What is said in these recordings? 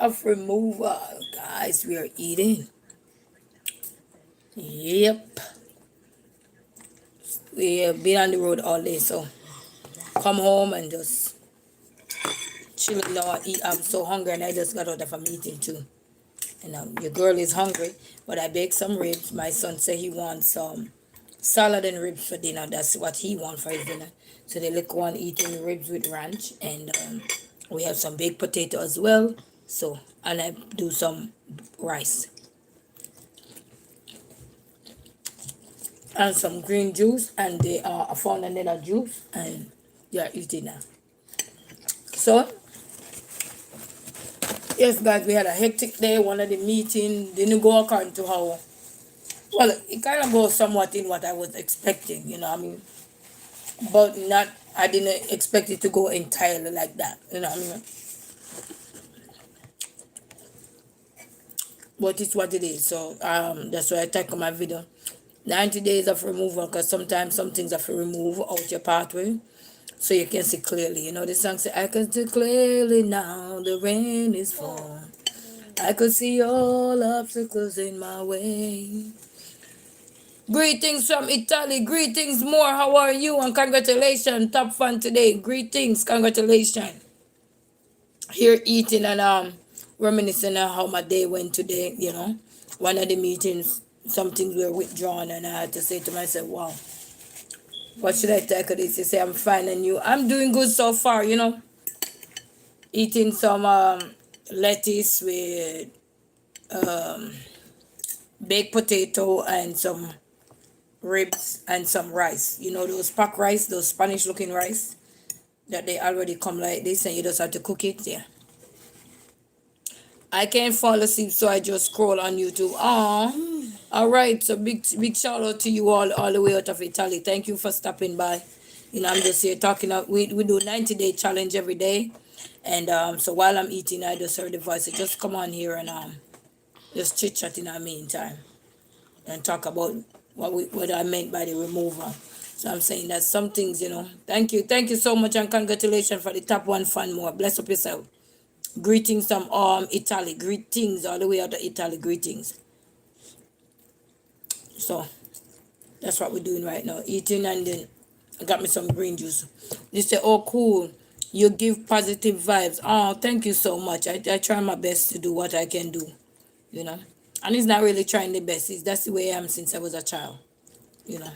of removal, guys. We are eating. Yep, we have been on the road all day, so come home and just chill now and eat. I'm so hungry, and I just got out of a meeting too. And your girl is hungry, but I baked some ribs. My son said he wants some salad and ribs for dinner. That's what he wants for his dinner. So the little one eating ribs with ranch, and we have some baked potato as well. So and I do some rice and some green juice, and they are a found another juice, and they are eating now. So yes, guys, we had a hectic day. One of the meeting didn't go according to how well. It kind of goes somewhat in what I was expecting. I mean, but not. I didn't expect it to go entirely like that. I mean. But it's what it is. So that's why I take my video. 90 days of removal, because sometimes some things have to remove out your pathway so you can see clearly. The song say, I can see clearly now the rain is fall. I could see all obstacles in my way. Greetings from Italy. Greetings more. How are you? And congratulations. Top fan today. Greetings. Congratulations. Here eating and reminiscing on how my day went today. One of the meetings, some things were withdrawn, and I had to say to myself, wow, what should I take of this? You say I'm fine, and I'm doing good so far. Eating some lettuce with um, baked potato and some ribs and some rice. Those pack rice, those Spanish looking rice that they already come like this, and you just have to cook it. Yeah. I can't fall asleep, so I just scroll on YouTube. All right. So big shout out to you all the way out of Italy. Thank you for stopping by. I'm just here talking. We do 90-day challenge every day, and so while I'm eating, I just heard the voice. So just come on here and just chit chat in the meantime, and talk about what I meant by the removal. So I'm saying that some things, Thank you so much, and congratulations for the top one fan more. Bless up yourself. Greetings from Italy. Greetings all the way out of Italy. Greetings. So that's what we're doing right now. Eating, and then I got me some green juice. They say, oh cool. You give positive vibes. Oh, thank you so much. I try my best to do what I can do, you know. And it's not really trying the best. That's the way I am since I was a child, you know.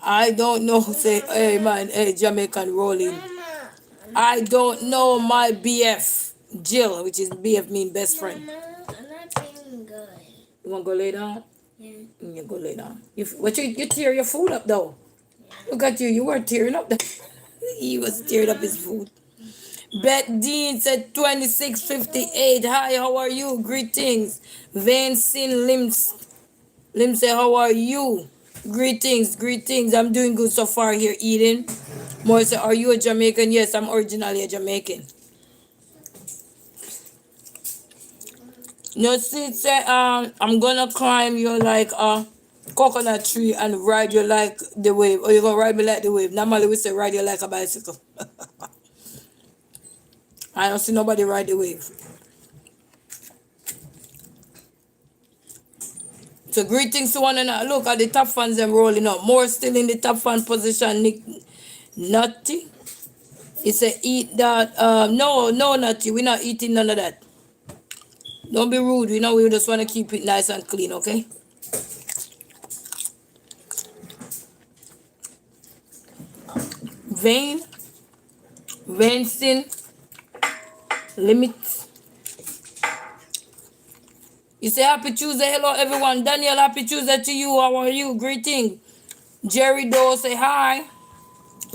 I don't know. Say, hey man, hey Jamaican rolling. I don't know my BF Jill, which is BF mean best friend. Mama, I'm not feeling good. You wanna go lay down? Yeah. You go lay down. You tear your food up though. Look at you. You were tearing up. He was tearing up his food. Bet Dean said 2658. Hi, how are you? Greetings. Vancin Lim say, how are you? Greetings. I'm doing good so far here eating. More say, are you a Jamaican? Yes, I'm originally a Jamaican. No, see, say, I'm gonna climb you like a coconut tree and ride you like the wave. Or you gonna ride me like the wave. Normally we say ride you like a bicycle. I don't see nobody ride the wave. So greetings to one another. Look at the top fans them rolling up. More still in the top fan position. Nick Nutty. He said eat that. No, Nutty. We're not eating none of that. Don't be rude. We just want to keep it nice and clean, okay? Vain. Vancin. Limit. You say happy Tuesday. Hello everyone. Daniel, happy Tuesday to you. How are you? Greeting. Jerry Doe say hi.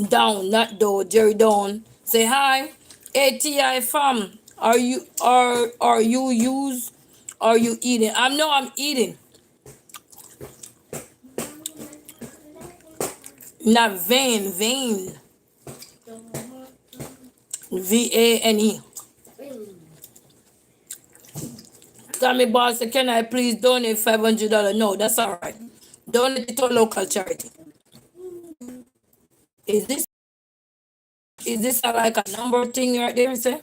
Down, not Doe. Jerry Down say hi. ATI fam. Are you eating? I'm eating. Not vain. VANE. Tommy Boss said, can I please donate $500? No, that's all right. Donate it to a local charity. Is this like a number thing right there, sir?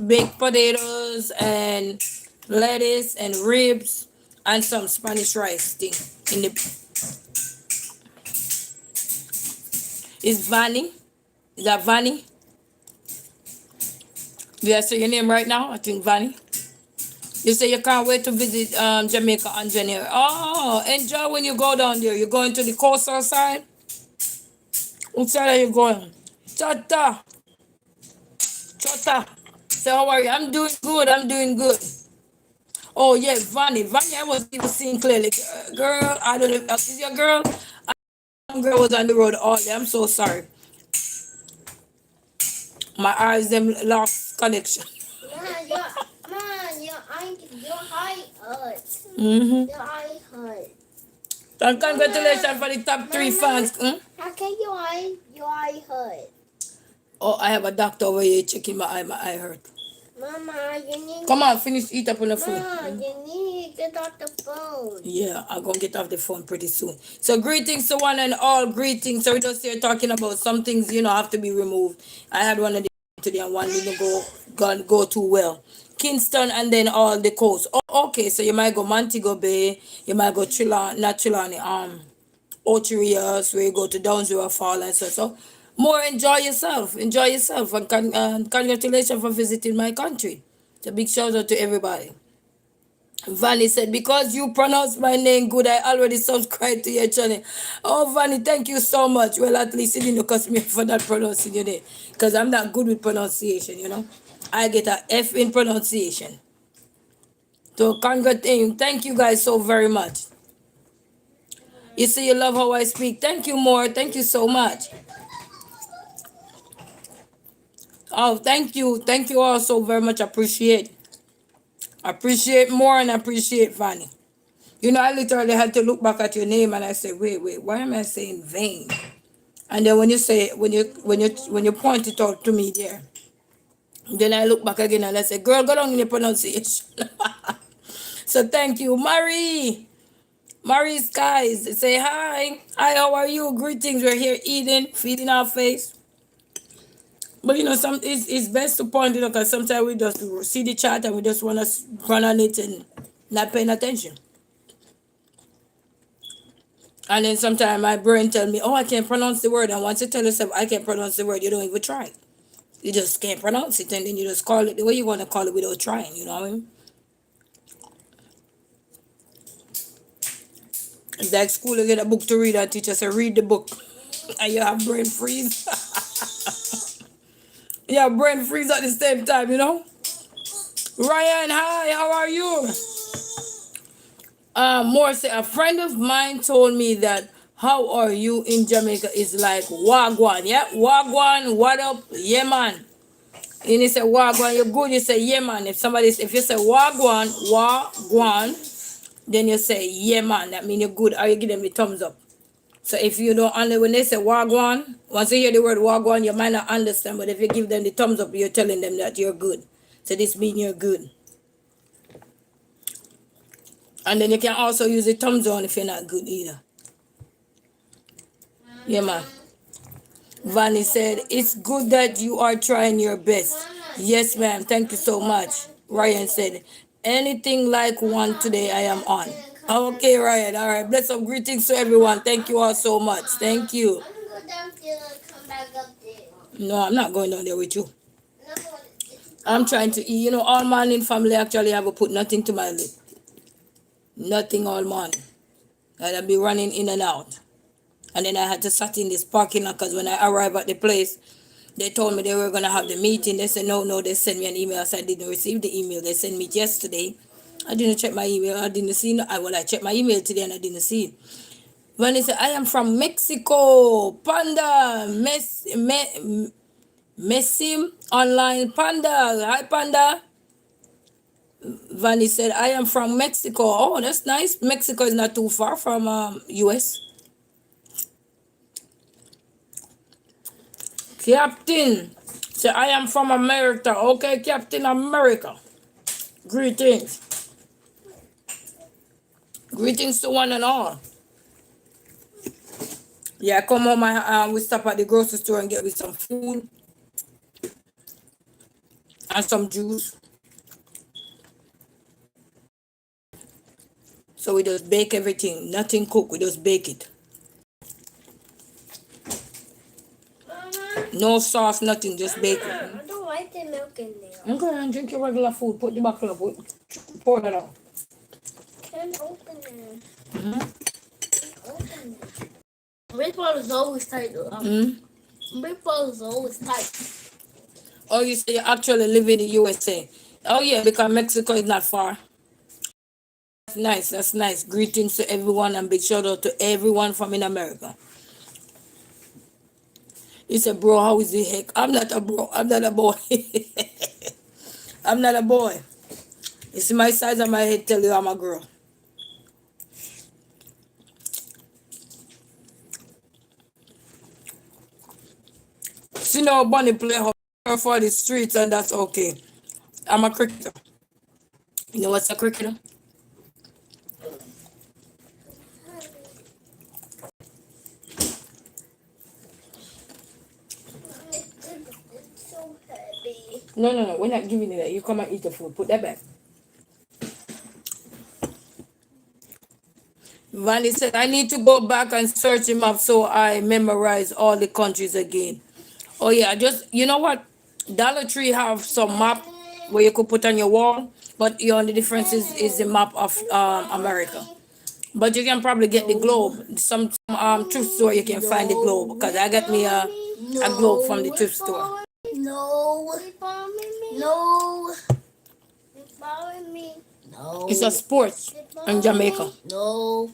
baked potatoes and lettuce and ribs and some Spanish rice thing in the. Is Vanny? Is that Vanny? Did I say your name right now? I think Vanny. You say you can't wait to visit Jamaica on January. Oh, enjoy when you go down there. You're going to the coastal side? Which side are you going? Chata. Chata. So how are you? I'm doing good. I'm doing good. Oh yeah, Vanny. Vanny, I was even seeing clearly. Girl, I don't know. Is your girl? Girl was on the road all day. I'm so sorry. My eyes them lost connection. Your eye hurts. Mm-hmm. Your eye hurts. And congratulations for the top three fans. How can your eye hurt? Oh, I have a doctor over here checking my eye. My eye hurt. Mama, you need. Come on, finish eat up on the food. Mama, you need to get off the phone. Yeah, I'm gonna get off the phone pretty soon. So greetings to one and all. Greetings. So we just here talking about some things have to be removed. I had one of the today and one didn't go too well. Kingston and then all the coast. Oh, okay, so you might go Montego Bay, you might go Trelawney, Ocherias, where you go to Downsville Fall and so. More enjoy yourself, and congratulations for visiting my country. It's a big shout out to everybody. Vanny said, because you pronounce my name good, I already subscribed to your channel. Oh, Vanny, thank you so much. Well, at least you didn't cost me for not pronouncing your name. Because I'm not good with pronunciation. I get a F in pronunciation. So, thank you guys so very much. You say you love how I speak. Thank you more. Thank you so much. Oh, thank you. Thank you all so very much. Appreciate more and appreciate Vanny. I literally had to look back at your name and I said, wait, why am I saying vain? And then when you point it out to me there, then I look back again and I say, girl, go down in the pronunciation. So thank you. Marie Skies, say hi. Hi, how are you? Greetings. We're here eating, feeding our face. But it's best to point it out because sometimes we just see the chat and we just want to run on it and not paying attention. And then sometimes my brain tell me, oh, I can't pronounce the word. And once you tell yourself, I can't pronounce the word, you don't even try. You just can't pronounce it. And then you just call it the way you want to call it without trying. You know what I mean? It's like school, you get a book to read and teacher say, read the book. And you have brain freeze. You have brain freeze at the same time, Ryan, hi, how are you? More say, a friend of mine told me that how are you in Jamaica is like wagwan. Yeah, wagwan, what up? Yeah, man. And you say wagwan, you're good. You say yeah, man. If you say wagwan, then you say yeah, man. That means you're good. Or you give them the thumbs up. So if you don't understand, when they say wagwan, once you hear the word wagwan, you might not understand. But if you give them the thumbs up, you're telling them that you're good. So this means you're good. And then you can also use the thumbs down if you're not good either. Yeah, man. Vanny said, it's good that you are trying your best. Yes, ma'am. Thank you so much. Ryan said, anything like one today I am on. Okay, Ryan. All right. Bless up. Greetings to everyone. Thank you all so much. Thank you. No, I'm not going down there with you. I'm trying to eat. All morning family actually have put nothing to my lip. Nothing all morning. I'll be running in and out. And then I had to sit in this parking lot because when I arrived at the place, they told me they were going to have the meeting. They said, no, they sent me an email. So I didn't receive the email. They sent me yesterday. I didn't check my email. I didn't see it. I checked my email today and I didn't see it. When they said, I am from Mexico. Panda. Messim online. Panda. Hi, Panda. Vanny said, I am from Mexico. Oh, that's nice. Mexico is not too far from U.S. Captain said, I am from America. Okay, Captain America. Greetings. Greetings to one and all. Yeah, come home. We stop at the grocery store and get me some food. and some juice. So we just bake everything. Nothing cook. We just bake it. Mama, No sauce, nothing. Just bake it. I don't like the milk in there. Okay, and drink your regular food. Put the bottle up. Pour that out. Can't open it. Mm-hmm. Can't open it. Baseball is always tight though. Baseball is always tight. Oh, you say you actually live in the USA. Oh, yeah, because Mexico is not far. That's nice. That's nice. Greetings to everyone and big shout out to everyone from in America. You said, bro, how is the heck? I'm not a bro. I'm not a boy. I'm not a boy. You see my size of my head tell you I'm a girl. See now Bunny play her for the streets and that's okay. I'm a cricketer. You know what's a cricketer? It's so heavy. No. We're not giving you that. You come and eat the food. Put that back. Vanny said, I need to go back and search him up so I memorize all the countries again. Oh yeah, just you know what? Dollar Tree have some map where you could put on your wall, but the only difference is the map of America. But you can probably get the globe. Some thrift store you can find the globe because I got me a globe from the thrift store. No. You following me? No. You following me? No. It's a sports in Jamaica. No.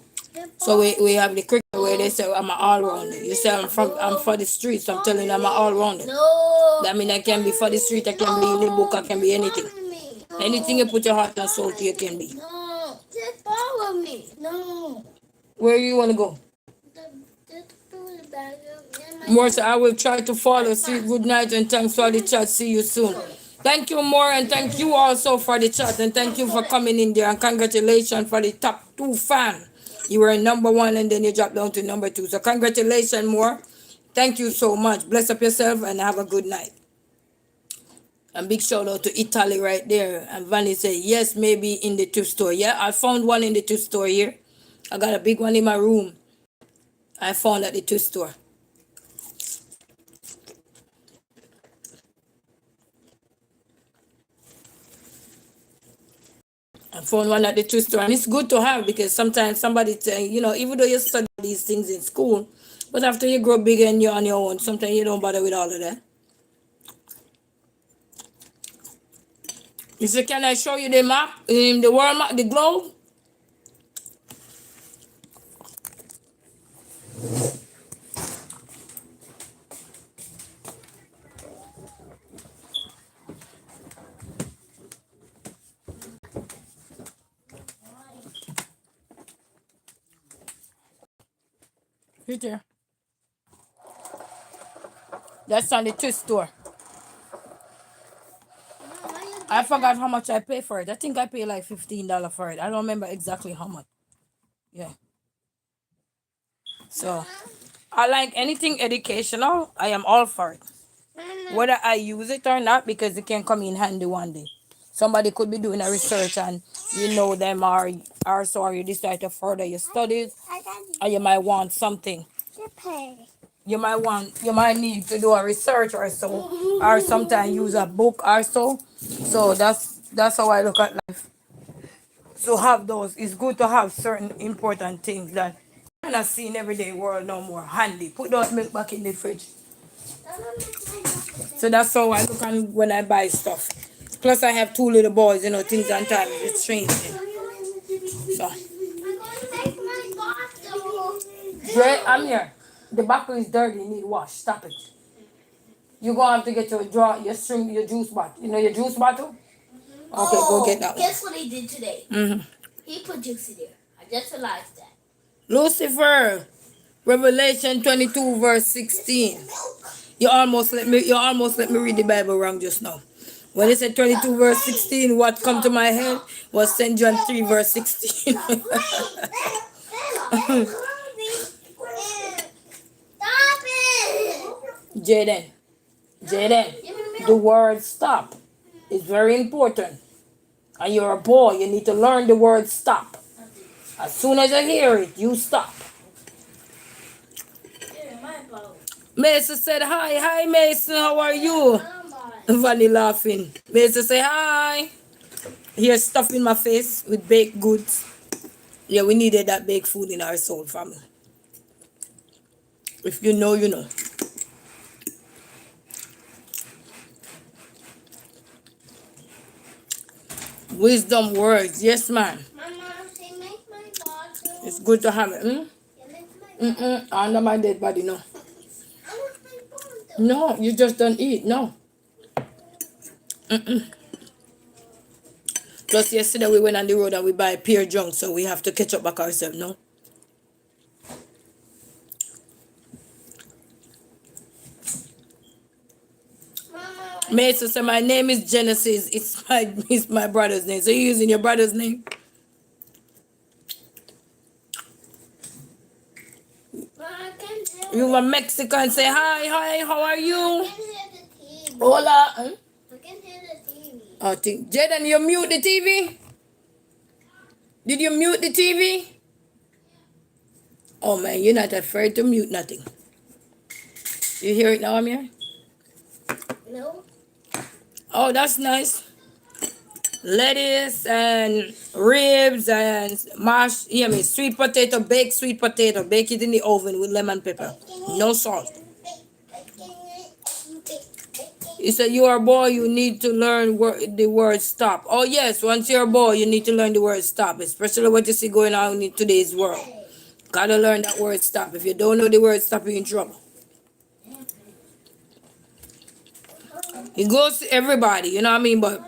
So we have the cricket where they say I'm an all rounder. You say I'm for the streets. I'm telling you I'm an all rounder. No. That means I can be for the street. I can be in the book. I can be anything. Follow me. Anything you put your heart and soul to, you can be. No. Just follow me. No. Where you want to go? Just food bag. More, I will try to follow. See, good night and thanks for the chat. See you soon. Thank you, more, and thank you also for the chat, and thank you for coming in there, and congratulations for the top 2 fan. You were number 1, and then you dropped down to number 2. So congratulations, more. Thank you so much. Bless up yourself and have a good night. And big shout out to Italy right there. And Vanny said, yes, maybe in the thrift store. Yeah, I found one in the thrift store here. I got a big one in my room. I found at the thrift store. I found one at the thrift store, and it's good to have because sometimes somebody tell you, even though you study these things in school, but after you grow bigger and you're on your own, sometimes you don't bother with all of that. You say, can I show you the map, the world map, the globe? Right there. That's on the thrift store. I forgot how much I paid for it. I think I paid like $15 for it. I don't remember exactly how much. Yeah. So I like anything educational. I am all for it. Whether I use it or not, because it can come in handy one day. Somebody could be doing a research and them are sorry you decide to further your studies, or you might want something. You might need to do a research or so, or sometimes use a book or so. So that's how I look at life. So have those. It's good to have certain important things that you're not see in everyday world no more handy. Put those milk back in the fridge. So that's how I look on when I buy stuff. Plus I have 2 little boys, things on time. It's strange. So Dre, I'm here. The bottle is dirty, you need wash. Stop it. You're gonna have to get your juice bottle. Your juice bottle? Okay, go get that one. Guess what he did today? He put juice in there. I just realized that. Lucifer, Revelation 22 verse 16. You almost let me read the Bible wrong just now. When it said 22 verse 16, what come to my head was St. John 3 verse 16. Jaden, the word stop. It's very important. And you're a boy, you need to learn the word stop. As soon as you hear it, you stop. Yeah, my power. Mason said hi. Hi, Mason. How are you? Mama. Vanny laughing. Mason say hi. Here's stuff in my face with baked goods. Yeah, we needed that baked food in our soul family. If you know, you know. Wisdom words. Yes, ma'am. Mama, say make my bottle. It's good to have it. Yeah, make my bottle. Under my dead body, no. I want my bottle. No, you just don't eat. No. Plus, yesterday we went on the road and we buy pear junk, so we have to catch up back ourselves, no? Mama, Mason said, my name is Genesis. It's my brother's name. So you're using your brother's name? I can hear You a Mexican. Say hi, how are I you? can hear the TV. Hola. I can hear the TV. Oh, Jaden, you mute the TV? Did you mute the TV? Oh man, you're not afraid to mute nothing. You hear it now, Amir? No. Oh, that's nice. Lettuce and ribs and mashed, sweet potato, baked sweet potato. Bake it in the oven with lemon pepper. No salt. You said you are a boy, you need to learn the word stop. Oh yes, once you're a boy, you need to learn the word stop, especially what you see going on in today's world. Gotta learn that word stop. If you don't know the word stop, you're in trouble. It goes to everybody, you know what I mean? But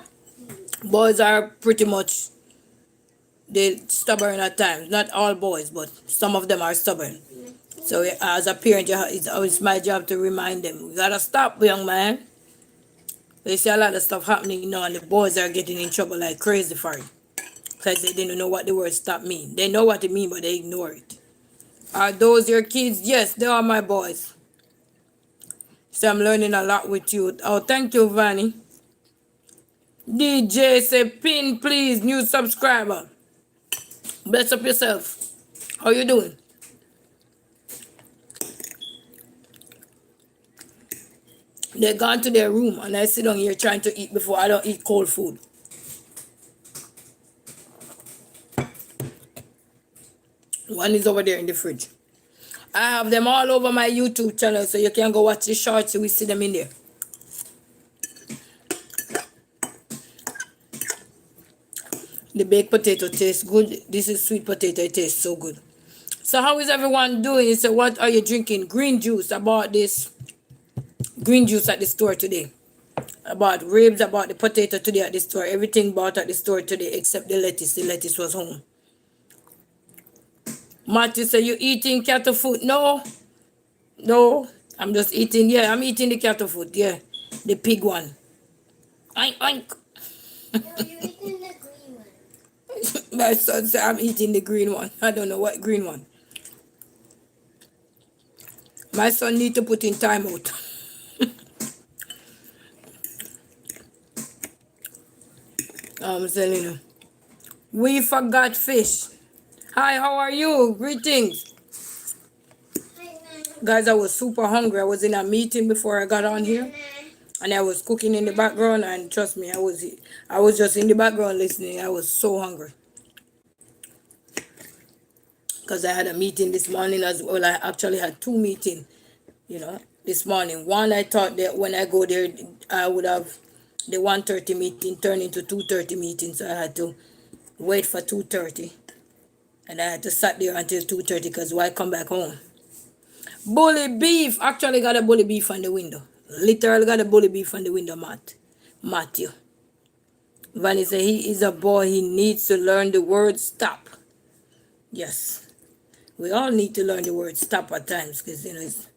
boys are pretty much, they stubborn at times. Not all boys, but some of them are stubborn. So as a parent, it's my job to remind them. We gotta stop, young man. They see a lot of stuff happening now, and the boys are getting in trouble like crazy for it. Because they didn't know what the word stop mean. They know what it mean, but they ignore it. Are those your kids? Yes, they are my boys. So I'm learning a lot with you. Oh, thank you, Vanny. DJ say pin, please, new subscriber. Bless up yourself. How you doing? They gone to their room and I sit down here trying to eat before I don't eat cold food. One is over there in the fridge. I have them all over my YouTube channel, so you can go watch the shorts. We see them in there. The baked potato tastes good. This is sweet potato. It tastes so good. So how is everyone doing? So what are you drinking? Green juice. I bought this green juice at the store today. I bought ribs. I bought the potato today at the store. Everything bought at the store today except the lettuce. The lettuce was home. Matthew said, you eating cattle food? No. No. I'm just eating. Yeah, I'm eating the cattle food. Yeah. The pig one. Oink, oink. No, you're eating the green one. My son said, I'm eating the green one. I don't know what green one. My son need to put in time out. I'm telling you. We forgot fish. Hi, how are you? Greetings. Guys, I was super hungry. I was in a meeting before I got on here. And I was cooking in the background. And trust me, I was just in the background listening. I was so hungry. Because I had a meeting this morning as well. I actually had two meetings, this morning. One, I thought that when I go there, I would have the 1:30 meeting turn into 2:30 meeting. So I had to wait for 2:30. And I had to sit there until 2:30 because why come back home? Bully beef. Actually got a bully beef on the window. Literally got a bully beef on the window, Matthew. Vanny said he is a boy. He needs to learn the word stop. Yes. We all need to learn the word stop at times because, it's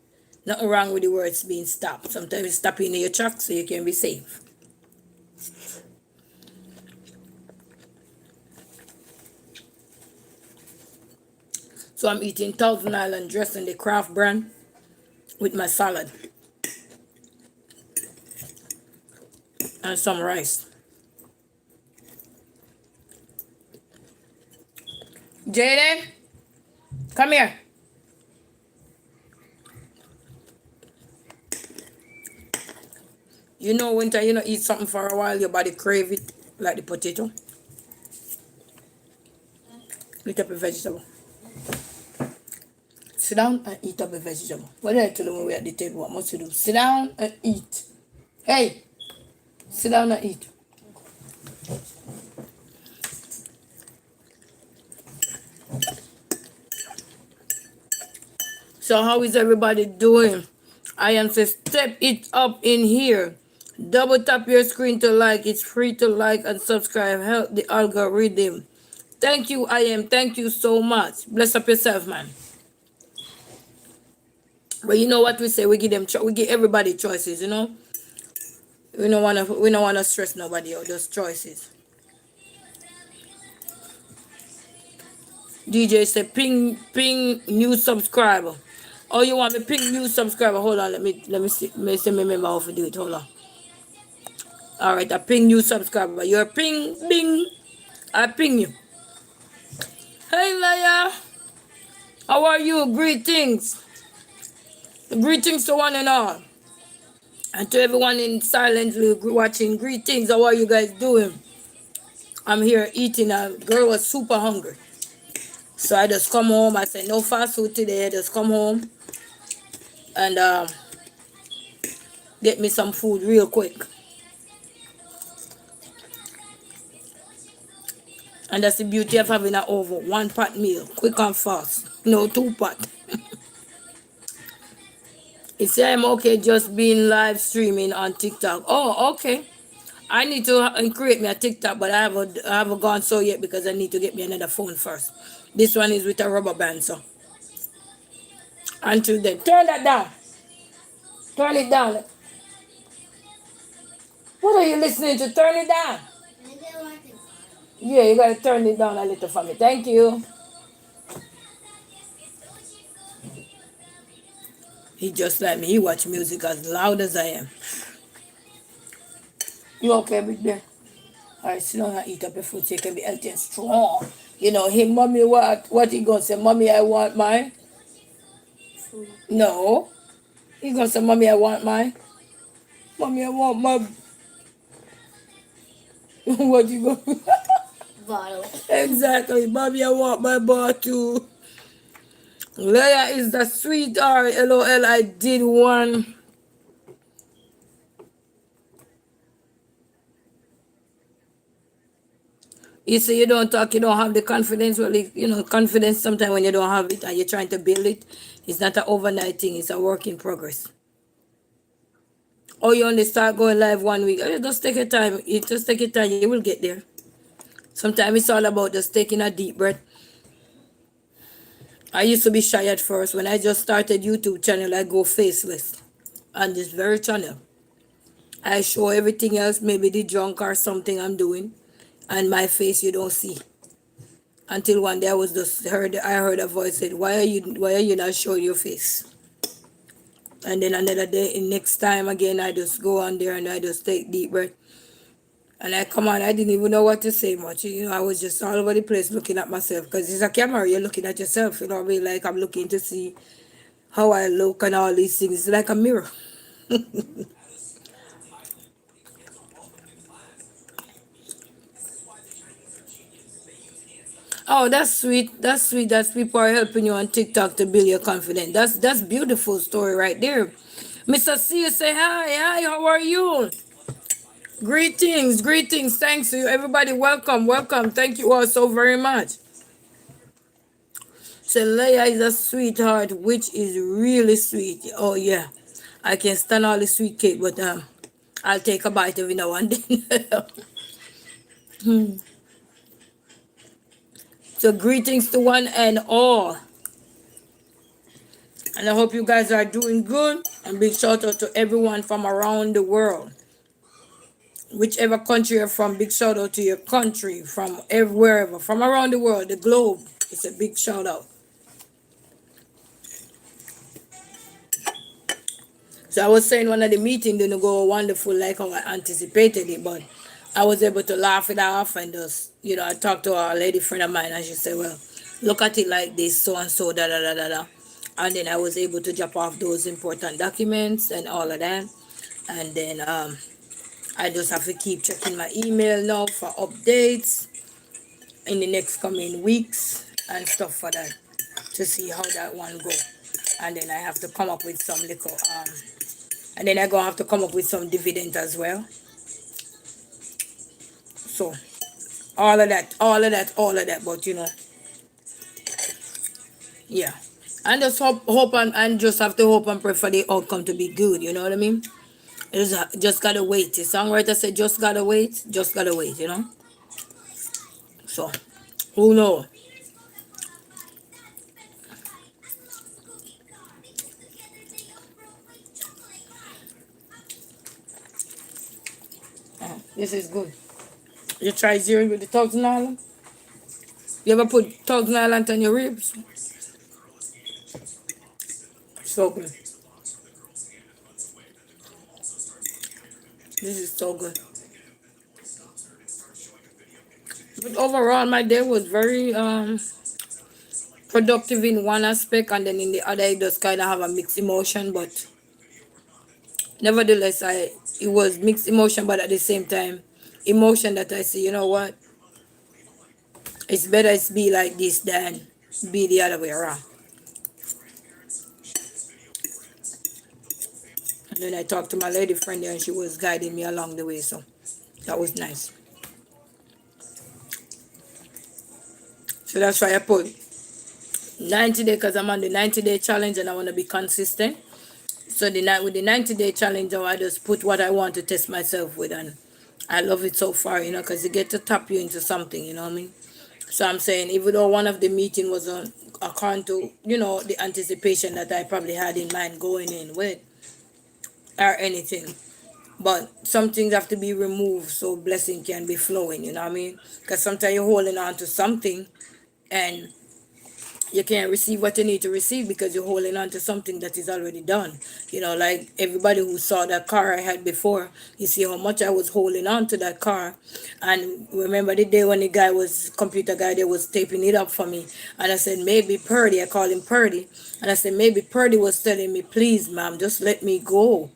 nothing wrong with the words being stopped. Sometimes it's stopping in your truck so you can be safe. So I'm eating Thousand Island dressing, the Kraft brand, with my salad and some rice. Jaden, come here. You know, winter, you know, eat something for a while, your body crave it, like the potato. Eat up a vegetable. Sit down and eat up a vegetable. What did I tell you when we at the table? What must you do? Sit down and eat. Hey, sit down and eat. So how is everybody doing? I am say step it up in here. Double tap your screen to like. It's free to like and subscribe. Help the algorithm. Thank you, I am. Thank you so much. Bless up yourself, man. But you know what we say? We give them. We give everybody choices. You know. We don't wanna. We don't wanna stress nobody out. Just choices. DJ say ping new subscriber. Oh, you want me ping new subscriber? Hold on. Let me see. Let me remember how to do it. Hold on. All right, I ping new subscriber. You're ping bing. I ping you. Hey, Leia. How are you? Greetings. Greetings to one and all. And to everyone in silently watching, greetings. How are you guys doing? I'm here eating. A girl was super hungry. So I just come home. I said, no fast food today. I just come home and get me some food real quick. And that's the beauty of having an oven. One pot meal. Quick and fast. No, 2 pot. It said I'm okay just being live streaming on TikTok. Oh, okay. I need to create me a TikTok, but I haven't gone so yet because I need to get me another phone first. This one is with a rubber band, so. Until then, turn that down. Turn it down. What are you listening to? Turn it down. Yeah, you gotta turn it down a little for me. Thank you. He just like me. He watch music as loud as I am. You okay, big bear? Alright, sit down and eat up your food so you can be healthy and strong. You know, him, mommy, what he gonna say? Mommy, I want mine. Food. No. He gonna say, mommy, I want mine. Mommy, I want my... What you gonna... Bottle. Exactly. Mommy, I want my bottle. Leia is the sweetheart. LOL, I did one. You say you don't talk, you don't have the confidence. Well, you know, confidence sometimes when you don't have it and you're trying to build it, it's not an overnight thing, it's a work in progress. Or you only start going live 1 week. Just take your time. You just take your time, you will get there. Sometimes it's all about just taking a deep breath. I used to be shy at first. When I just started YouTube channel, I go faceless on this very channel. I show everything else, maybe the junk or something I'm doing, and my face you don't see. Until one day I was just heard a voice said, why are you not showing your face? And then another day, next time again, I just go on there and I just take deep breath. And I come on, I didn't even know what to say much. You know, I was just all over the place looking at myself. Because it's a camera, you're looking at yourself. You know what I mean? Like I'm looking to see how I look and all these things. It's like a mirror. Oh, that's sweet. That's sweet. That people are helping you on TikTok to build your confidence. That's beautiful story right there. Mr. C, you say hi. How are you? Greetings. Thanks to you. Everybody, welcome. Thank you all so very much. So Leia is a sweetheart, which is really sweet. Oh yeah. I can stand all the sweet cake, but I'll take a bite every now and then. So greetings to one and all. And I hope you guys are doing good. And big shout out to everyone from around the world. Whichever country you're from, big shout out to your country, from wherever, from around the world, the globe. It's a big shout out. So I was saying one of the meetings didn't go wonderful like how I anticipated it, but I was able to laugh it off and just, you know, I talked to a lady friend of mine and she said, well, look at it like this, so and so, da da da da da. And then I was able to drop off those important documents and all of that. And then I just have to keep checking my email now for updates in the next coming weeks and stuff for that, to see how that one go. And then I have to come up with some little and then I gonna have to come up with some dividend as well. So all of that, all of that, all of that. But you know, yeah. And just hope and just have to hope and pray for the outcome to be good. You know what I mean? Just gotta wait. The songwriter said, just gotta wait, just gotta wait. You know. So who knows? This is good. You try zeroing with the Thousand Island? You ever put Thousand Island on your ribs? So good. This is so good. But overall, my day was very productive in one aspect, and then in the other, it just kind of have a mixed emotion. But nevertheless, it was mixed emotion, but at the same time, emotion that I say, you know what? It's better it's be like this than be the other way around. And then I talked to my lady friend there, and she was guiding me along the way, so that was nice. So that's why I put 90 day, because I'm on the 90-day challenge and I want to be consistent. So the night with the 90-day challenge, I just put what I want to test myself with, and I love it so far, you know, because you get to tap you into something, you know what I mean? So I'm saying, even though one of the meeting was on account to, you know, the anticipation that I probably had in mind going in with or anything, but some things have to be removed so blessing can be flowing, you know what I mean? Because sometimes you're holding on to something and you can't receive what you need to receive because you're holding on to something that is already done. You know, like everybody who saw that car I had before, you see how much I was holding on to that car. And remember the day when the guy was, computer guy, they was taping it up for me. And I said, maybe Purdy, I called him Purdy. And I said, maybe Purdy was telling me, please, ma'am, just let me go.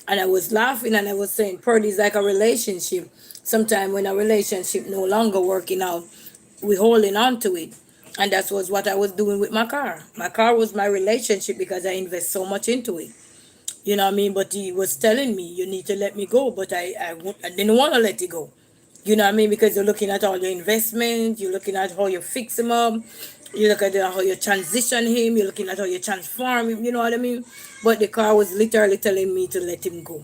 And I was laughing and I was saying, Purdy is like a relationship. Sometimes when a relationship no longer working out, we holding on to it. And that was what I was doing with my car. My car was my relationship because I invest so much into it. You know what I mean? But he was telling me, you need to let me go. But I didn't want to let it go. You know what I mean? Because you're looking at all the investment. You're looking at how you fix him up. You look at how you transition him. You're looking at how you transform him. You know what I mean? But the car was literally telling me to let him go.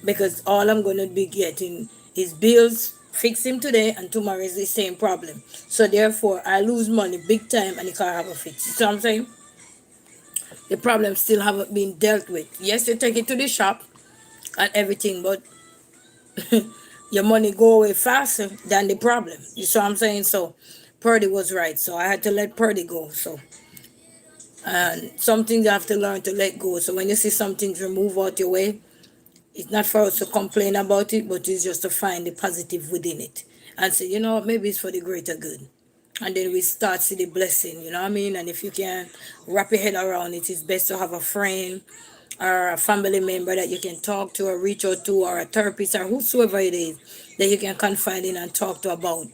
Because all I'm going to be getting is bills, fix him today, and tomorrow is the same problem. So therefore, I lose money big time and the car have a fix. You see what I'm saying? The problem still haven't been dealt with. Yes, you take it to the shop and everything, but your money go away faster than the problem. You see what I'm saying? So Purdy was right. So I had to let Purdy go. So and some things you have to learn to let go. So when you see some things remove out your way, it's not for us to complain about it, but it's just to find the positive within it and say, you know, maybe it's for the greater good. And then we start see the blessing, you know what I mean? And if you can wrap your head around it, it's best to have a friend or a family member that you can talk to or reach out to, or a therapist or whosoever it is that you can confide in and talk to about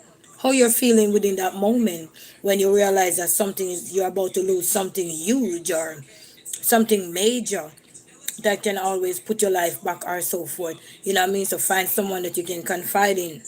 how you're feeling within that moment when you realize that something is, you're about to lose something huge or something major that can always put your life back or so forth. You know what I mean? So find someone that you can confide in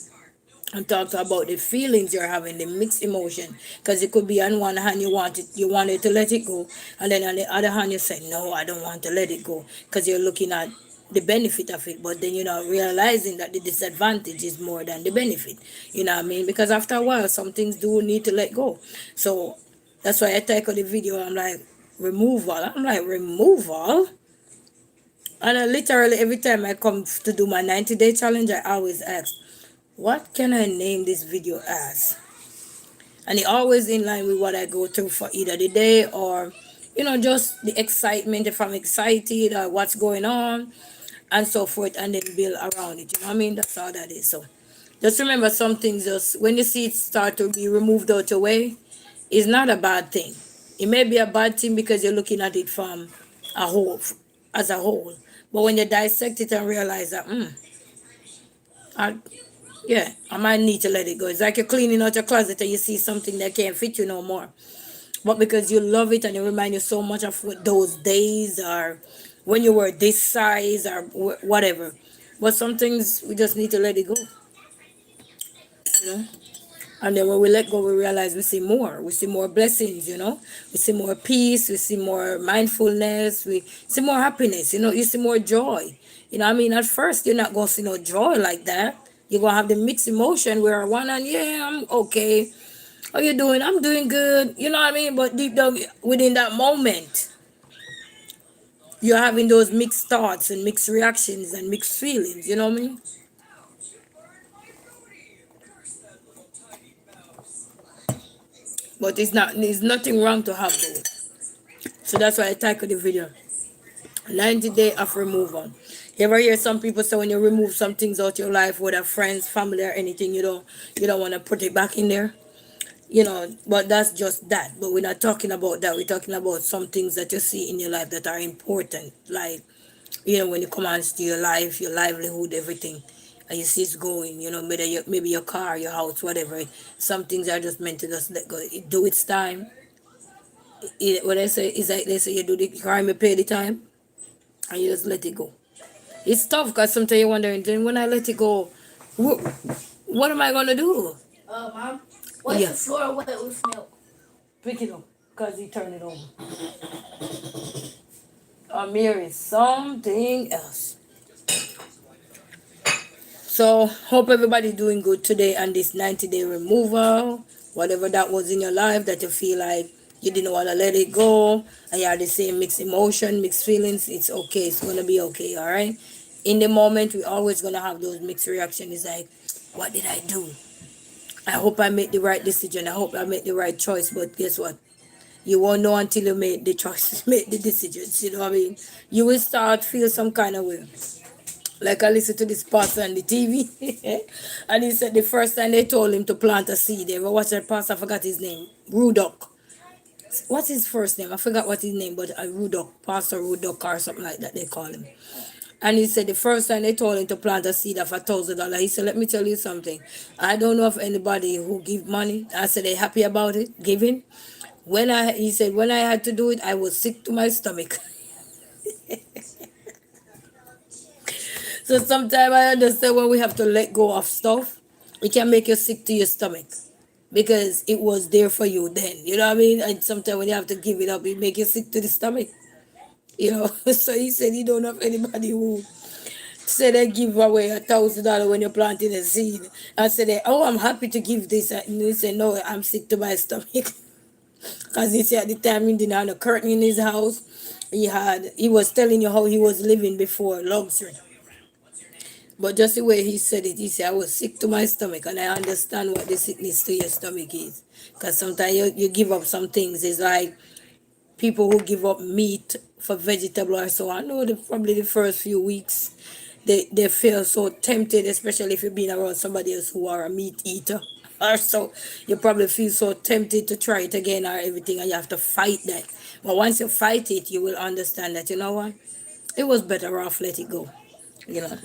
and talk to about the feelings you're having, the mixed emotion. Because it could be on one hand you wanted to let it go, and then on the other hand you say, no, I don't want to let it go. Because you're looking at the benefit of it, but then you're not realizing that the disadvantage is more than the benefit. You know what I mean? Because after a while some things do need to let go. So that's why I titled the video, I'm like, removal. I'm like, removal? And I literally, every time I come to do my 90-day challenge, I always ask, what can I name this video as? And it always in line with what I go through for either the day or, you know, just the excitement, if I'm excited or what's going on and so forth, and then build around it. You know what I mean? That's all that is. So just remember some things, just when you see it start to be removed out your way, is not a bad thing. It may be a bad thing because you're looking at it from a whole, as a whole. But when you dissect it and realize that, I, yeah, I might need to let it go. It's like you're cleaning out your closet and you see something that can't fit you no more. But because you love it and it reminds you so much of those days or when you were this size or whatever. But some things we just need to let it go, you know. And then when we let go, we realize we see more. We see more blessings, you know. We see more peace. We see more mindfulness. We see more happiness, you know. You see more joy. You know what I mean? At first, you're not going to see no joy like that. You're going to have the mixed emotion where one and, yeah, I'm okay. How you doing? I'm doing good. You know what I mean? But deep down within that moment, you're having those mixed thoughts and mixed reactions and mixed feelings. You know what I mean? But it's not. There's nothing wrong to have those. So that's why I titled the video 90 Day of Removal. You ever hear some people say when you remove some things out your life, whether friends, family, or anything, you don't want to put it back in there. You know, but that's just that. But we're not talking about that. We're talking about some things that you see in your life that are important. Like, when it comes to your life, your livelihood, everything, and you see it's going, maybe your car, your house, whatever. Some things are just meant to just let go. It do its time. What I say is like they say you do the crime, you pay the time, and you just let it go. It's tough because sometimes you're wondering, then when I let it go, what, what am I gonna do? Mom, what's Yeah. the floor wet with milk? Pick it up, because he turned it over. Amir is something else. So, hope everybody doing good today on this 90-day removal. Whatever that was in your life that you feel like you didn't want to let it go, and you had the same mixed emotion, mixed feelings, it's okay. It's going to be okay, all right? In the moment, we're always going to have those mixed reactions. It's like, what did I do? I hope I made the right decision. I hope I made the right choice. But guess what? You won't know until you make the choices, make the decisions. You know what I mean? You will start feel some kind of way. Like I listened to this pastor on the TV, and he said the first time they told him to plant a seed, they ever watched that pastor? I forgot his name. Rudock. What's his first name? I forgot what his name, but Rudock, Pastor Rudock or something like that they call him. And he said the first time they told him to plant a seed of $1,000, he said, "Let me tell you something. I don't know of anybody who give money." I said they happy about it, giving. He said when I had to do it, I was sick to my stomach. So sometimes I understand when we have to let go of stuff, it can make you sick to your stomach because it was there for you then. You know what I mean? And sometimes when you have to give it up, it make you sick to the stomach. So he said he don't have anybody who said they give away $1,000 when you're planting a seed. I said, "Oh, I'm happy to give this." And he said, "No, I'm sick to my stomach." Because he said at the time he didn't have a curtain in his house. He was telling you how he was living before luxury. But just the way he said it, he said, "I was sick to my stomach." And I understand what the sickness to your stomach is. Because sometimes you give up some things. It's like people who give up meat for vegetable or so. I know probably the first few weeks, they feel so tempted, especially if you've been around somebody else who are a meat eater. Or so you probably feel so tempted to try it again or everything, and you have to fight that. But once you fight it, you will understand that, you know what? It was better off let it go. You know.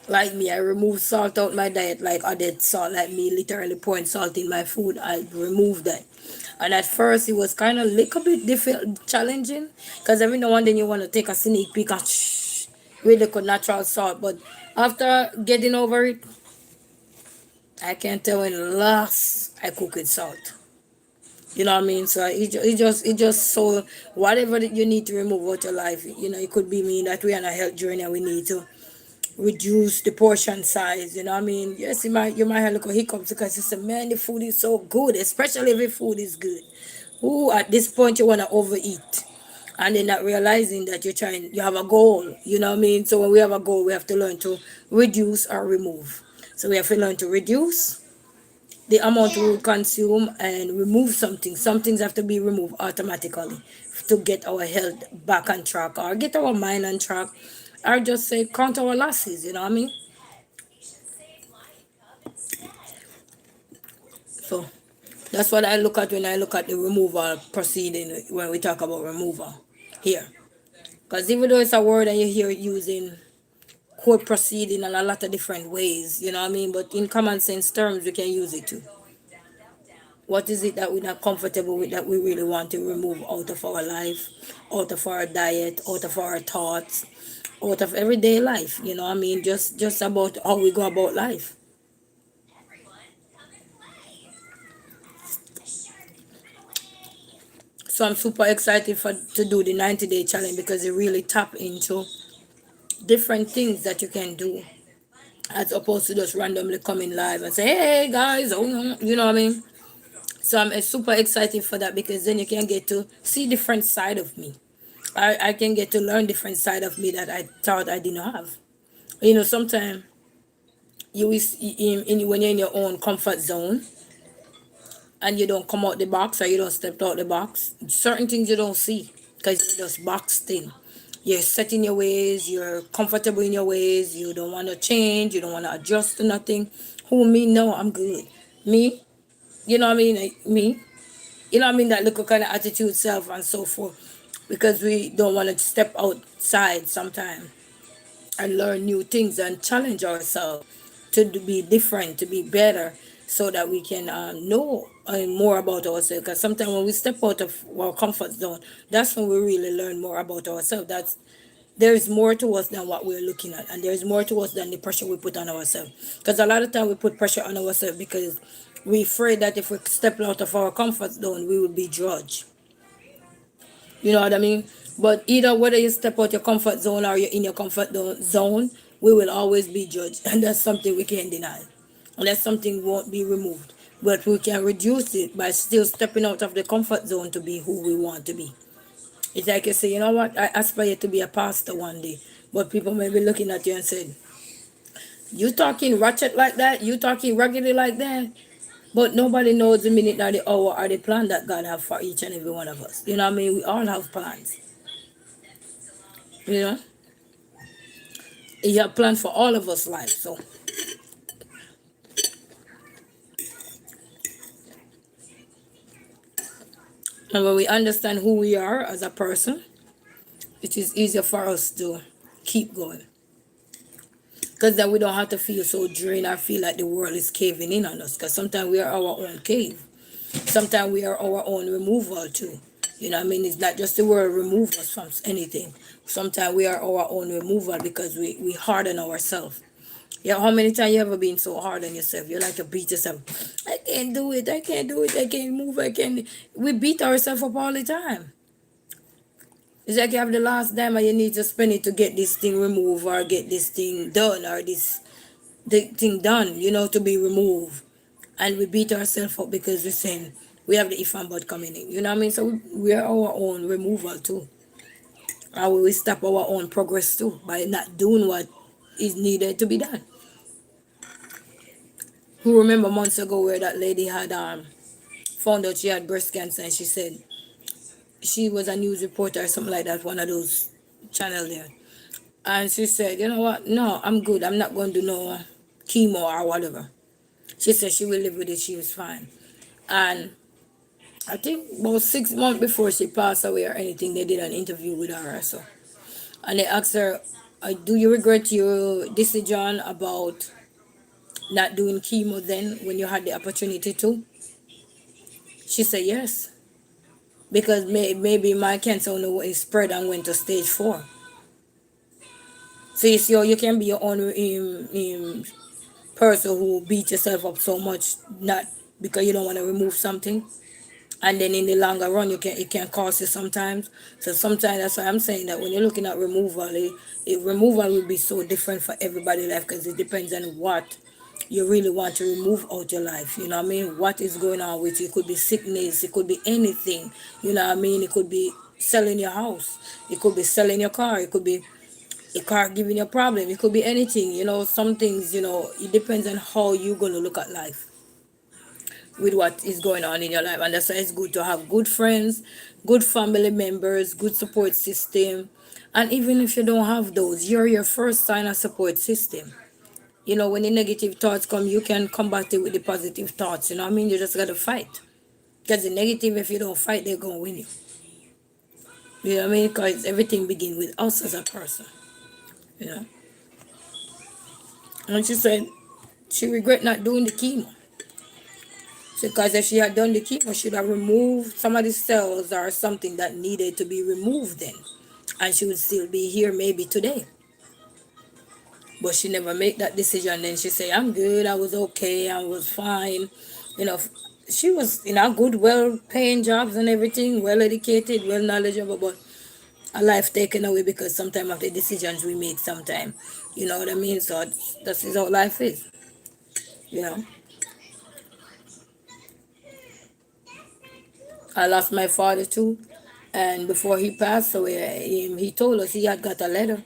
Like me, I remove salt out my diet like I did salt, like me literally pouring salt in my food. I removed that. And at first it was kind of little bit difficult, challenging, because every now and then you want to take a sneak peek and really good natural salt. But after getting over it, I can tell when last I cook with salt. You know what I mean? So it just so whatever that you need to remove out your life, it could be mean that we are on a health journey and we need to reduce the portion size. You know what I mean? Yes, you might have little hiccups because you say, "Man, the food is so good," especially if the food is good. Who at this point you wanna overeat, and then not realizing that you have a goal. You know what I mean? So when we have a goal, we have to learn to reduce or remove. So we have to learn to reduce the amount we consume and remove something. Some things have to be removed automatically to get our health back on track or get our mind on track or just say count our losses, you know what I mean? So That's what I look at when I look at the removal proceeding when we talk about removal here. Because even though it's a word and you hear it using court proceeding in a lot of different ways, you know what I mean? But in common sense terms, we can use it too. What is it that we're not comfortable with that we really want to remove out of our life, out of our diet, out of our thoughts, out of everyday life? You know what I mean? Just about how we go about life. So I'm super excited for to do the 90-day challenge because it really tap into different things that you can do as opposed to just randomly coming live and say, hey guys, oh, you know what I mean? So I'm super excited for that because then you can get to see different side of me. I can get to learn different side of me that I thought I didn't have. You know, sometimes when you're in your own comfort zone and you don't come out the box or you don't step out the box, certain things you don't see because you're just boxed in. You're set in your ways, you're comfortable in your ways, you don't want to change, you don't want to adjust to nothing. Who me? No, I'm good. Me? You know what I mean? Me? You know what I mean? That little kind of attitude self and so forth. Because we don't want to step outside sometimes and learn new things and challenge ourselves to be different, to be better, so that we can know more about ourselves. Because sometimes when we step out of our comfort zone, that's when we really learn more about ourselves. There's more to us than what we're looking at, and there's more to us than the pressure we put on ourselves. Because a lot of time we put pressure on ourselves because we're afraid that if we step out of our comfort zone, we will be judged. You know what I mean? But either whether you step out your comfort zone or you're in your comfort zone, we will always be judged. And that's something we can't deny. And that's something won't be removed. But we can reduce it by still stepping out of the comfort zone to be who we want to be. It's like you say, you know what, I aspire to be a pastor one day. But people may be looking at you and saying, you talking ratchet like that? You talking ruggedy like that? But nobody knows the minute or the hour or the plan that God have for each and every one of us. You know what I mean? We all have plans. You know? He have planned for all of us life. So and when we understand who we are as a person, it is easier for us to keep going. Because then we don't have to feel so drained or feel like the world is caving in on us. Because sometimes we are our own cave. Sometimes we are our own removal too. You know what I mean? It's not just the world remove us from anything. Sometimes we are our own removal because we harden ourselves. Yeah, how many times you ever been so hard on yourself? You like to beat yourself. I can't do it. I can't do it. I can't move. I can't. We beat ourselves up all the time. It's like you have the last dime and you need to spend it to get this thing removed or get this thing done or the thing done, you know, to be removed. And we beat ourselves up because we're saying we have the if and but coming in. You know what I mean? So we are our own removal too. And we stop our own progress too by not doing what is needed to be done. Who remember months ago where that lady had found out she had breast cancer and she said she was a news reporter or something like that, one of those channel there. And she said, you know what? No, I'm good. I'm not going to do no chemo or whatever. She said she will live with it. She was fine. And I think about 6 months before she passed away or anything, they did an interview with her. So, and they asked her, do you regret your decision about not doing chemo then when you had the opportunity to? She said yes. Because maybe my cancer only spread and went to stage 4. So you see how you can be your own person who beat yourself up so much, not because you don't want to remove something. And then in the longer run, it can cost you sometimes. So sometimes that's why I'm saying that when you're looking at removal, removal will be so different for everybody's life because it depends on what you really want to remove out your life. You know what I mean? What is going on with you? It could be sickness. It could be anything. You know what I mean? It could be selling your house. It could be selling your car. It could be a car giving you a problem. It could be anything. You know, some things, you know, it depends on how you're going to look at life with what is going on in your life. And that's why it's good to have good friends, good family members, good support system. And even if you don't have those, you're your first sign of support system. You know, when the negative thoughts come, you can combat it with the positive thoughts. You know what I mean? You just got to fight. Because the negative, if you don't fight, they're going to win you. You know what I mean? Because everything begins with us as a person. You know? And she said she regret not doing the chemo. Because if she had done the chemo, she would have removed some of the cells or something that needed to be removed then. And she would still be here maybe today. But she never made that decision. Then she said, I'm good, I was okay, I was fine. You know, she was in a good, well-paying jobs and everything, well-educated, well-knowledgeable, but a life taken away because sometimes of the decisions we make sometime. You know what I mean? So this is how life is. You know? I lost my father too. And before he passed away, he told us he had got a letter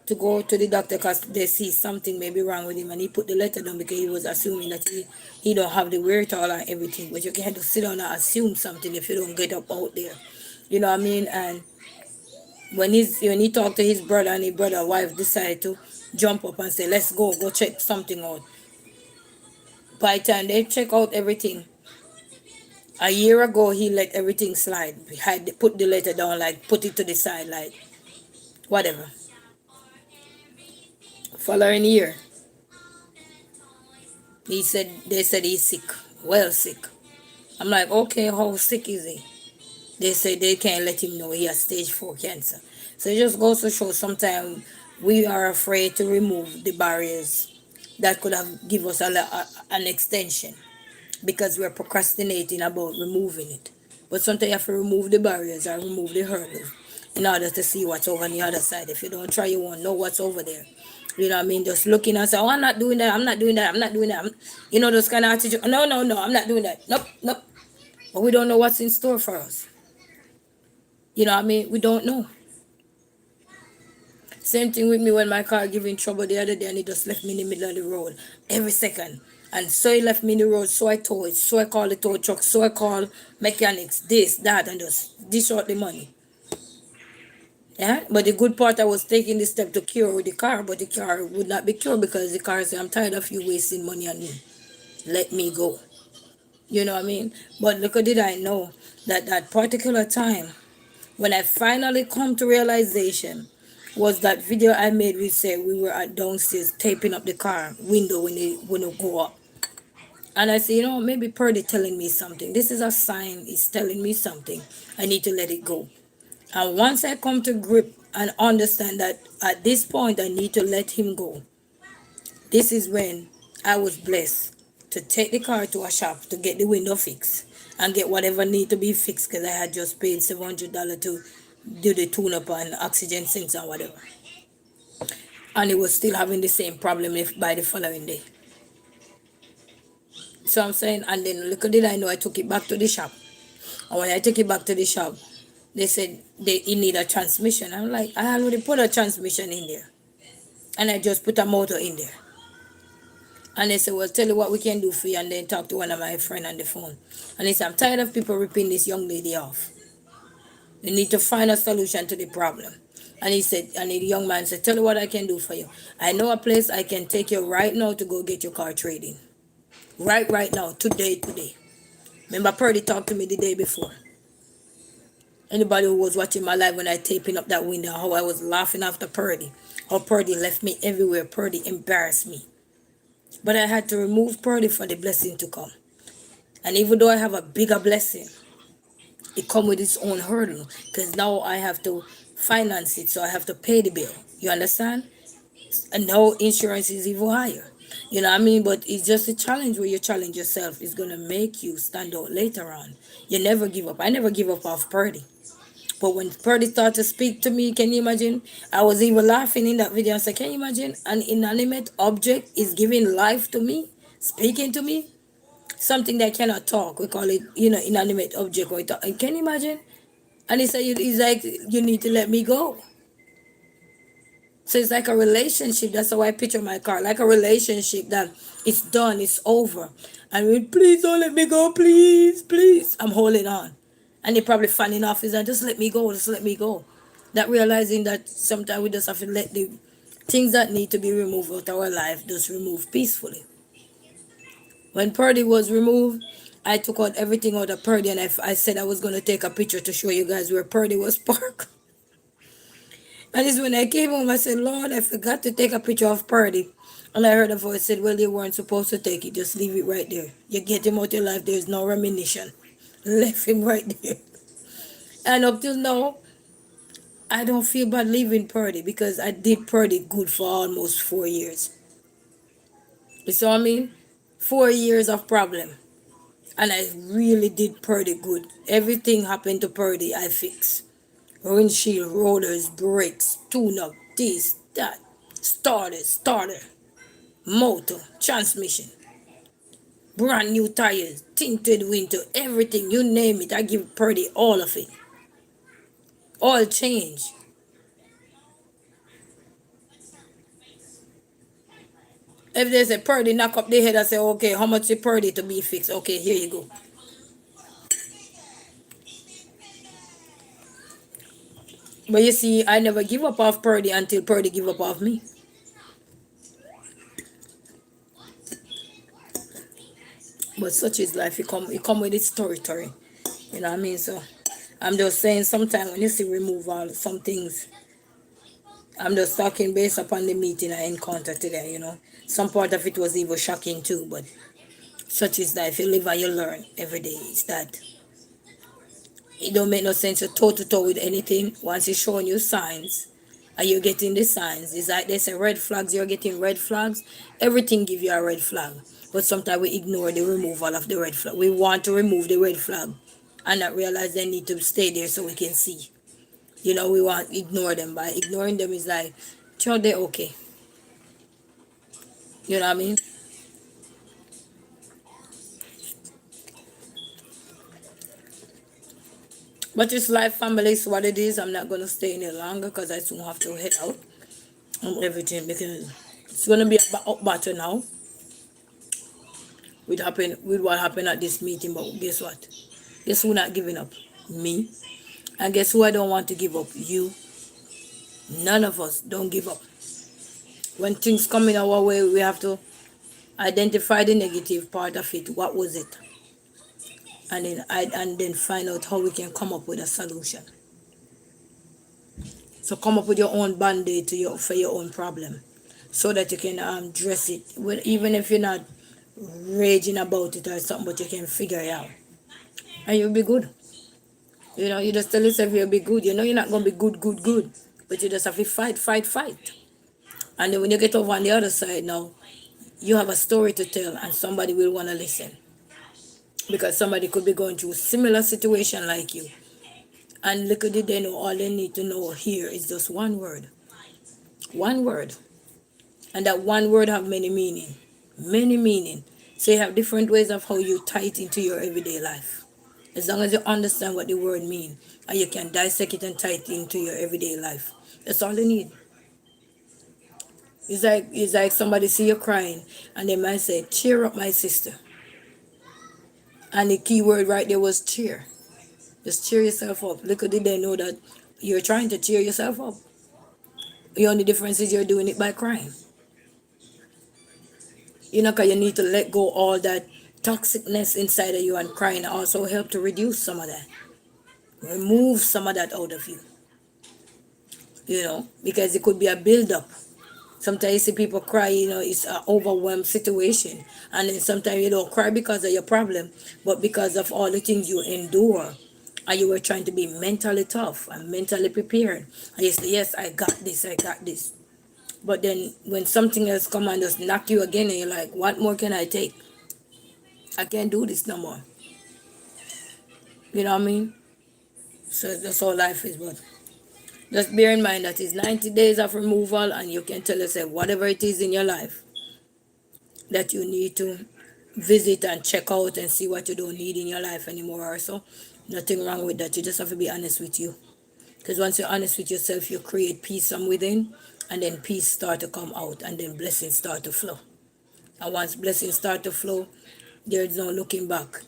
to go to the doctor because they see something maybe wrong with him, and he put the letter down because he was assuming that he don't have the wherewithal and everything. But you can't just sit down and assume something if you don't get up out there. You know what I mean? And when he talked to his brother and his brother wife decided to jump up and say, let's go check something out. By the time they check out everything, a year ago he let everything slide. He had put the letter down, like put it to the side, like whatever. Following year, they said he's sick, well sick. I'm like, okay, how sick is he? They say they can't let him know he has stage 4 cancer. So it just goes to show sometimes we are afraid to remove the barriers that could have give us an extension because we're procrastinating about removing it. But sometimes you have to remove the barriers or remove the hurdles in order to see what's over on the other side. If you don't try, you won't know what's over there. You know what I mean? Just looking and say, oh, I'm not doing that, I'm not doing that, I'm not doing that. You know, those kind of attitude. No, I'm not doing that. Nope. But we don't know what's in store for us. You know what I mean? We don't know. Same thing with me when my car giving trouble the other day and he just left me in the middle of the road every second. And so he left me in the road, so I tow it, so I call the tow truck, so I call mechanics, this, that, and just dish out the money. Yeah, but the good part, I was taking the step to cure the car, but the car would not be cured because the car said, I'm tired of you wasting money on me. Let me go. You know what I mean? But little did I know that that particular time, when I finally come to realization, was that video I made. We said we were at downstairs taping up the car window when it go up. And I said, you know, maybe Purdy telling me something. This is a sign. He's telling me something. I need to let it go. And once I come to grip and understand that at this point I need to let him go, this is when I was blessed to take the car to a shop to get the window fixed and get whatever need to be fixed because I had just paid $700 to do the tune-up and oxygen sinks and whatever. And it was still having the same problem by the following day. So I'm saying, and then little did I know I took it back to the shop. And when I took it back to the shop, they said he need a transmission. I'm like, I already put a transmission in there. And I just put a motor in there. And they said, well, tell you what we can do for you. And then talk to one of my friends on the phone. And he said, I'm tired of people ripping this young lady off. They need to find a solution to the problem. And he said, and the young man said, tell you what I can do for you. I know a place I can take you right now to go get your car trading. Right now, today. Remember Purdy talked to me the day before. Anybody who was watching my live when I taping up that window, how I was laughing after Purdy. How Purdy left me everywhere. Purdy embarrassed me. But I had to remove Purdy for the blessing to come. And even though I have a bigger blessing, it comes with its own hurdle. Because now I have to finance it, so I have to pay the bill. You understand? And now insurance is even higher. You know what I mean? But it's just a challenge where you challenge yourself. It's going to make you stand out later on. You never give up. I never give up off Purdy. But when Purdy started to speak to me, can you imagine? I was even laughing in that video. I said, can you imagine an inanimate object is giving life to me, speaking to me? Something that cannot talk. We call it, inanimate object. Can you imagine? And he said, he's like, you need to let me go. So it's like a relationship. That's how I picture my car. Like a relationship that it's done, it's over. And we, please don't let me go, please. I'm holding on. And they probably fanning off his hand, just let me go. That realizing that sometimes we just have to let the things that need to be removed out of our life just remove peacefully. When Purdy was removed, I took out everything out of Purdy, and I said I was going to take a picture to show you guys where Purdy was parked. And it's when I came home, I said, Lord, I forgot to take a picture of Purdy. And I heard a voice said, well, you weren't supposed to take it. Just leave it right there. You get him out your life. There's no reminiscence. Left him right there. And up till now, I don't feel bad leaving Purdy because I did Purdy good for almost 4 years. You see what I mean? 4 years of problem. And I really did Purdy good. Everything happened to Purdy, I fixed. Windshield, rollers, brakes, tune-up, this, that, starter, motor, transmission, brand new tires, tinted window, everything, you name it, I give Purdy all of it. All change. If there's a Purdy knock up their head, I say, okay, how much is Purdy to be fixed? Okay, here you go. But you see, I never give up off Purdy until Purdy give up off me. But such is life. It come with its territory. You know what I mean? So I'm just saying sometimes when you see removal, some things, I'm just talking based upon the meeting I encountered today, you know. Some part of it was even shocking too, but such is life. You live and you learn every day. It's that. It don't make no sense to toe to toe with anything. Once it's showing you signs and you're getting the signs, it's like they say red flags, you're getting red flags. Everything give you a red flag. But sometimes we ignore the removal of the red flag. We want to remove the red flag and not realize they need to stay there so we can see. You know, we want to ignore them. By ignoring them is like, sure, they're okay. You know what I mean? But it's life, family, is what it is. I'm not going to stay any longer because I soon have to head out and everything because it's going to be a up battle now with what happened at this meeting. But guess what? Guess who not giving up? Me. And guess who I don't want to give up? You. None of us don't give up. When things come in our way, we have to identify the negative part of it. What was it? And then find out how we can come up with a solution. So come up with your own band-aid for your own problem, so that you can address it. Even if you're not raging about it or something, but you can figure it out, and you'll be good. You know, you just tell yourself you'll be good. You know you're not gonna be good, but you just have to fight. And then when you get over on the other side now, you have a story to tell, and somebody will wanna listen. Because somebody could be going through a similar situation like you. And little did they know, all they need to know here is just one word. One word. And that one word have many meaning. Many meaning. So you have different ways of how you tie it into your everyday life. As long as you understand what the word means, and you can dissect it and tie it into your everyday life. That's all you need. It's like somebody see you crying, and they might say, cheer up, my sister. And the key word right there was cheer. Just cheer yourself up. Little did they know that you're trying to cheer yourself up. The only difference is you're doing it by crying. You know, because you need to let go all that toxicness inside of you, and crying also help to reduce some of that. Remove some of that out of you. You know, because it could be a build-up. Sometimes you see people cry, you know, it's an overwhelmed situation. And then sometimes you don't cry because of your problem, but because of all the things you endure. And you were trying to be mentally tough and mentally prepared. And you say, yes, I got this. But then when something else comes and just knock you again, and you're like, what more can I take? I can't do this no more. You know what I mean? So that's all life is, but just bear in mind that it's 90 days of removal, and you can tell yourself whatever it is in your life that you need to visit and check out and see what you don't need in your life anymore or so. Nothing wrong with that. You just have to be honest with you. Because once you're honest with yourself, you create peace from within, and then peace start to come out, and then blessings start to flow. And once blessings start to flow, there's no looking back.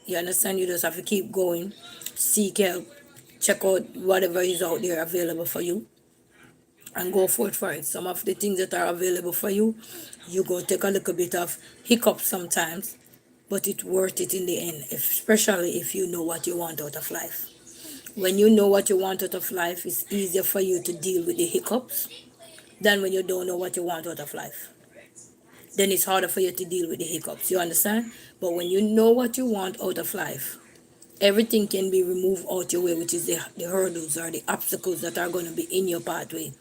You understand? You just have to keep going, seek help, check out whatever is out there available for you, and go forth for it. Some of the things that are available for you, you go take a little bit of hiccup sometimes, but it's worth it in the end, especially if you know what you want out of life. When you know what you want out of life, it's easier for you to deal with the hiccups than when you don't know what you want out of life. Then it's harder for you to deal with the hiccups. You understand? But when you know what you want out of life, everything can be removed out your way, which is the hurdles or the obstacles that are going to be in your pathway.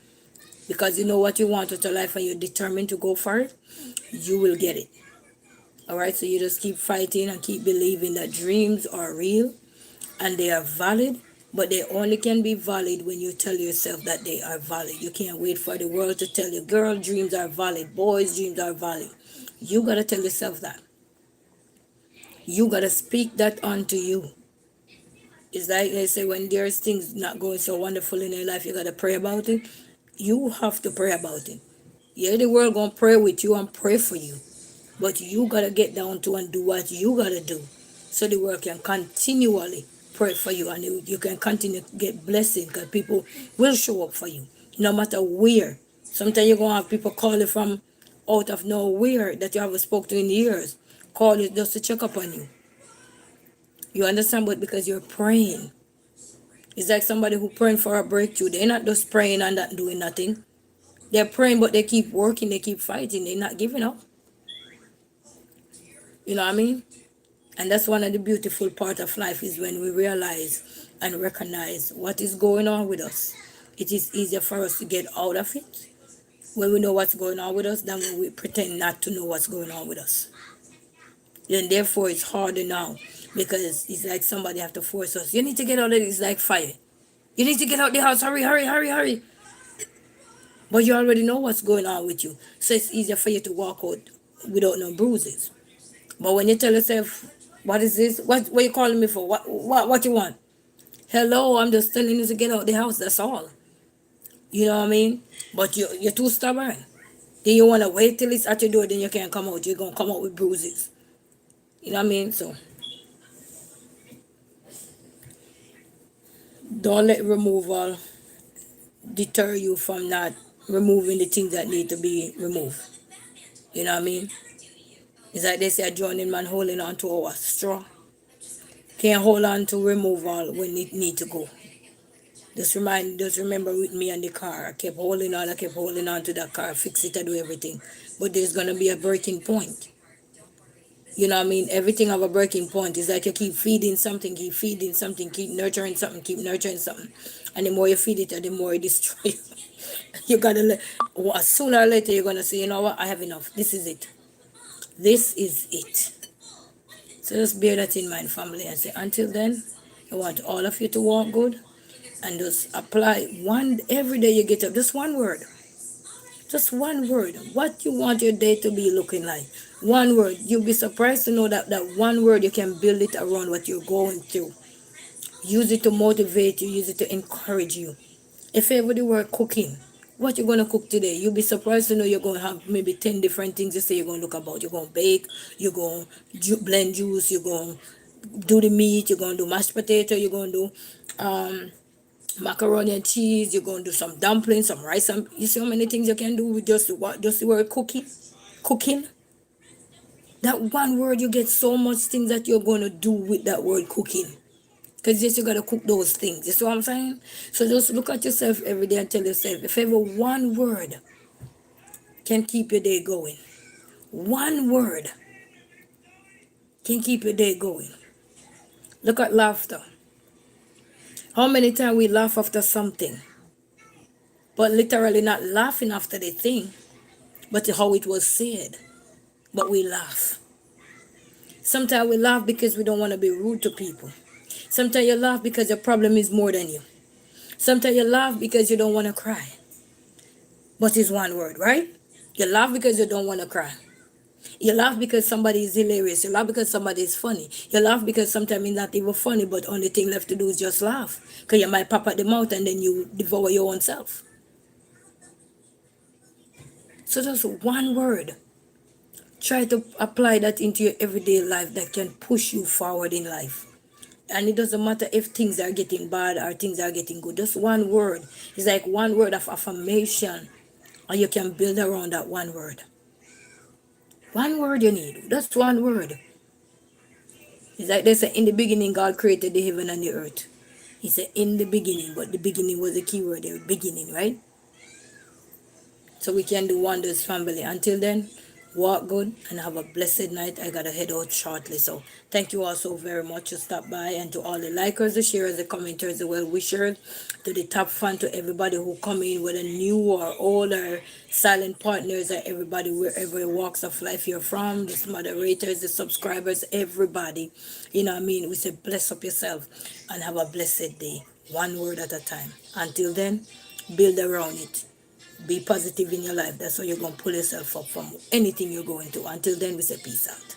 Because you know what you want out of life and you're determined to go for it, you will get it. All right? So you just keep fighting and keep believing that dreams are real and they are valid, but they only can be valid when you tell yourself that they are valid. You can't wait for the world to tell you, girl, dreams are valid, boys, dreams are valid. You got to tell yourself that. You got to speak that onto you. It's like they say, when there's things not going so wonderful in your life, you got to pray about it. You have to pray about it. Yeah, the world going to pray with you and pray for you. But you got to get down to and do what you got to do so the world can continually pray for you and you can continue to get blessing because people will show up for you no matter where. Sometimes you're going to have people call you from out of nowhere that you haven't spoke to in years. Call you just to check up on you. You understand? But because you're praying. It's like somebody who praying for a breakthrough. They're not just praying and not doing nothing. They're praying, but they keep working. They keep fighting. They're not giving up. You know what I mean? And that's one of the beautiful part of life is when we realize and recognize what is going on with us. It is easier for us to get out of it when we know what's going on with us than when we pretend not to know what's going on with us. Then therefore it's harder now because it's like somebody have to force us. You need to get out of it. It's like fire. You need to get out the house. Hurry, hurry, hurry, hurry. But you already know what's going on with you. So it's easier for you to walk out without no bruises. But when you tell yourself, what is this? What you calling me for? What you want? Hello, I'm just telling you to get out the house. That's all. You know what I mean? But you're too stubborn. Then you want to wait till it's at your door, then you can't come out. You're going to come out with bruises. You know what I mean? So don't let removal deter you from not removing the things that need to be removed. You know what I mean? It's like they say a drowning man holding on to a straw. Can't hold on to removal when it need to go. Just remember with me and the car. I kept holding on to that car, fix it, I do everything. But there's gonna be a breaking point. You know what I mean? Everything have a breaking point. It's like you keep feeding something, keep nurturing something. And the more you feed it, the more it destroys you. You gotta sooner or later you're gonna say, you know what, I have enough. This is it. This is it. So just bear that in mind, family, and say, until then, I want all of you to walk good and just apply every day you get up, just one word. Just one word. What you want your day to be looking like. One word. You'll be surprised to know that one word you can build it around what you're going through. Use it to motivate you. Use it to encourage you. If ever the word cooking, what you're going to cook today, you'll be surprised to know you're going to have maybe 10 different things you say you're going to look about. You're going to bake, you're going to blend juice, you're going to do the meat, you're going to do mashed potato, you're going to do macaroni and cheese, you're going to do some dumplings, some rice. You see how many things you can do with just the word cooking? Cooking. That one word, you get so much things that you're going to do with that word cooking. Because yes, you got to cook those things. You see what I'm saying? So just look at yourself every day and tell yourself, if ever one word can keep your day going, one word can keep your day going. Look at laughter. How many times we laugh after something, but literally not laughing after the thing, but how it was said, but we laugh. Sometimes we laugh because we don't want to be rude to people. Sometimes you laugh because your problem is more than you. Sometimes you laugh because you don't want to cry. But it's one word, right? You laugh because you don't want to cry. You laugh because somebody is hilarious. You laugh because somebody is funny. You laugh because sometimes it's not even funny, but only thing left to do is just laugh. Because you might pop at the mouth and then you devour your own self. So just one word. Try to apply that into your everyday life that can push you forward in life. And it doesn't matter if things are getting bad or things are getting good. Just one word. It's like one word of affirmation. And you can build around that one word. One word you need. Just one word. It's like they say, in the beginning, God created the heaven and the earth. He said, in the beginning, but the beginning was the key word there, beginning, right? So we can do wonders, family. Until then, walk good and have a blessed night. I gotta head out shortly. So thank you all so very much to stop by, and to all the likers, the sharers, the commenters, the well wishers, to the top fan, to everybody who come in, whether new or older, silent partners, or everybody wherever walks of life you're from, the moderators, the subscribers, everybody. You know what I mean? We say bless up yourself and have a blessed day. One word at a time. Until then, build around it. Be positive in your life. That's how you're going to pull yourself up from anything you're going through. Until then, we say peace out.